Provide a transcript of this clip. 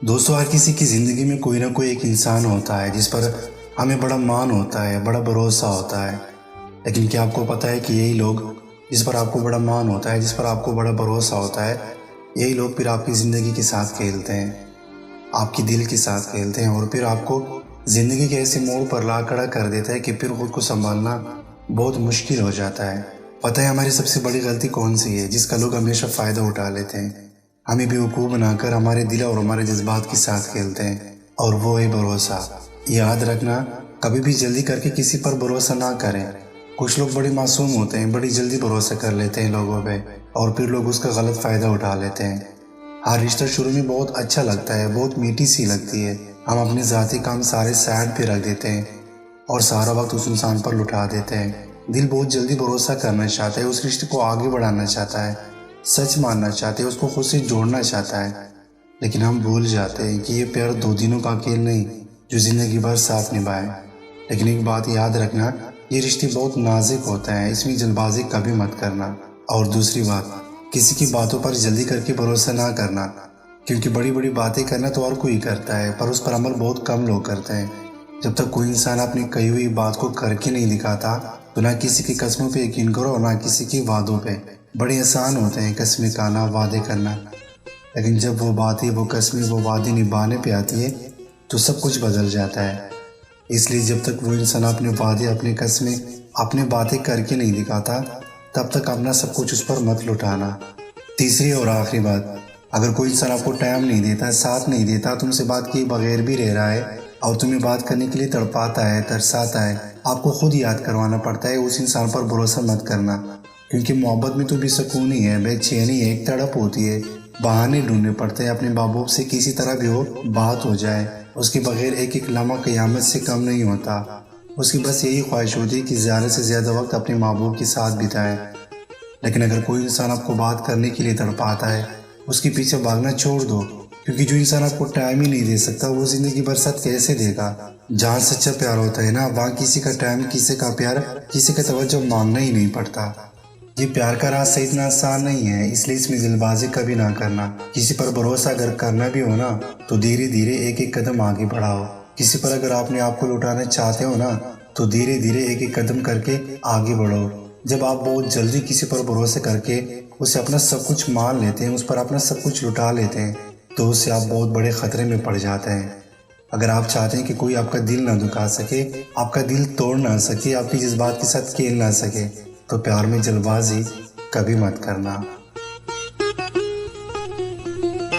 دوستو، ہر کسی کی زندگی میں کوئی نہ کوئی ایک انسان ہوتا ہے جس پر ہمیں بڑا مان ہوتا ہے، بڑا بھروسہ ہوتا ہے۔ لیکن کیا آپ کو پتہ ہے کہ یہی لوگ جس پر آپ کو بڑا مان ہوتا ہے، جس پر آپ کو بڑا بھروسہ ہوتا ہے، یہی لوگ پھر آپ کی زندگی کے ساتھ کھیلتے ہیں، آپ کی دل کے ساتھ کھیلتے ہیں، اور پھر آپ کو زندگی کے ایسے موڑ پر لا کھڑا کر دیتا ہے کہ پھر خود کو سنبھالنا بہت مشکل ہو جاتا ہے۔ پتہ ہے ہماری سب سے بڑی غلطی کون سی ہے؟ جس کا لوگ ہمیشہ فائدہ اٹھا لیتے ہیں، ہمیں بیوقوف بنا کر ہمارے دل اور ہمارے جذبات کے ساتھ کھیلتے ہیں، اور وہ ہے بھروسہ۔ یاد رکھنا، کبھی بھی جلدی کر کے کسی پر بھروسہ نہ کریں۔ کچھ لوگ بڑے معصوم ہوتے ہیں، بڑی جلدی بھروسہ کر لیتے ہیں لوگوں پہ، اور پھر لوگ اس کا غلط فائدہ اٹھا لیتے ہیں۔ ہر رشتہ شروع میں بہت اچھا لگتا ہے، بہت میٹھی سی لگتی ہے، ہم اپنے ذاتی کام سارے سائڈ پہ رکھ دیتے ہیں اور سارا وقت اس انسان پر لٹا دیتے ہیں۔ دل بہت جلدی بھروسہ کرنا چاہتا ہے، اس رشتے کو آگے بڑھانا چاہتا ہے، سچ ماننا چاہتے ہیں، اس کو خود سے جوڑنا چاہتا ہے، لیکن ہم بھول جاتے ہیں کہ یہ پیار 2 دنوں کا کھیل نہیں جو زندگی بھر ساتھ نبھائے۔ لیکن ایک بات یاد رکھنا، یہ رشتے بہت نازک ہوتے ہیں، اس میں جلد بازی کبھی مت کرنا۔ اور دوسری بات، کسی کی باتوں پر جلدی کر کے بھروسہ نہ کرنا، کیونکہ بڑی بڑی باتیں کرنا تو ہر کوئی کرتا ہے، پر اس پر عمل بہت کم لوگ کرتے ہیں۔ جب تک کوئی انسان اپنی کہی ہوئی بات کو کر کے نہیں دکھاتا، تو نہ کسی کی قسموں پہ یقین کرو اور نہ کسی کی وعدوں پہ۔ بڑے آسان ہوتے ہیں قسمیں کھانا، وعدے کرنا، لیکن جب وہ باتیں، وہ قسمیں، وہ وعدے نبھانے پہ آتی ہے تو سب کچھ بدل جاتا ہے۔ اس لیے جب تک وہ انسان اپنے وعدے، اپنے قسمیں، اپنے باتیں کر کے نہیں دکھاتا، تب تک اپنا سب کچھ اس پر مت لٹانا۔ تیسری اور آخری بات، اگر کوئی انسان آپ کو ٹائم نہیں دیتا، ساتھ نہیں دیتا، تم سے بات کیے بغیر بھی رہ رہا ہے اور تمہیں بات کرنے کے لیے تڑپاتا ہے، ترساتا ہے، آپ کو خود یاد کروانا پڑتا ہے، اس انسان پر بھروسہ مت کرنا، کیونکہ محبت میں تو بے سکونی ہے، بے چینی ہے، ایک تڑپ ہوتی ہے، بہانے ڈھونڈنے پڑتے ہیں، اپنے محبوب سے کسی طرح بھی ہو بات ہو جائے، اس کے بغیر ایک ایک لمحہ قیامت سے کم نہیں ہوتا، اس کی بس یہی خواہش ہوتی ہے کہ زیادہ سے زیادہ وقت اپنے محبوب کے ساتھ بتائے۔ لیکن اگر کوئی انسان آپ کو بات کرنے کے لیے تڑپاتا ہے، اس کے پیچھے بھاگنا چھوڑ دو، کیونکہ جو انسان آپ کو ٹائم ہی نہیں دے سکتا، وہ زندگی بھر ساتھ کیسے دے گا؟ جہاں سچا پیار ہوتا ہے نا، وہاں کسی کا ٹائم، کسی کا پیار، کسی کا توجہ مانگنا ہی نہیں پڑتا۔ یہ پیار کا راستہ اتنا آسان نہیں ہے، اس لیے اس میں جلد بازی کبھی نہ کرنا۔ کسی پر بھروسہ اگر کرنا بھی ہو نا، تو دھیرے دھیرے ایک ایک قدم آگے بڑھاؤ۔ کسی پر اگر آپ نے آپ کو لٹانا چاہتے ہو نا، تو دھیرے دھیرے ایک ایک قدم کر کے آگے بڑھو۔ جب آپ بہت جلدی کسی پر بھروسہ کر کے اسے اپنا سب کچھ مان لیتے ہیں، اس پر اپنا سب کچھ لٹا لیتے ہیں، تو اس سے آپ بہت بڑے خطرے میں پڑ جاتے ہیں۔ اگر آپ چاہتے ہیں کہ کوئی آپ کا دل نہ دکھا سکے، آپ کا دل توڑ نہ سکے، آپ کے جذبات کے ساتھ کھیل نہ سکے، تو پیار میں جلد بازی کبھی مت کرنا۔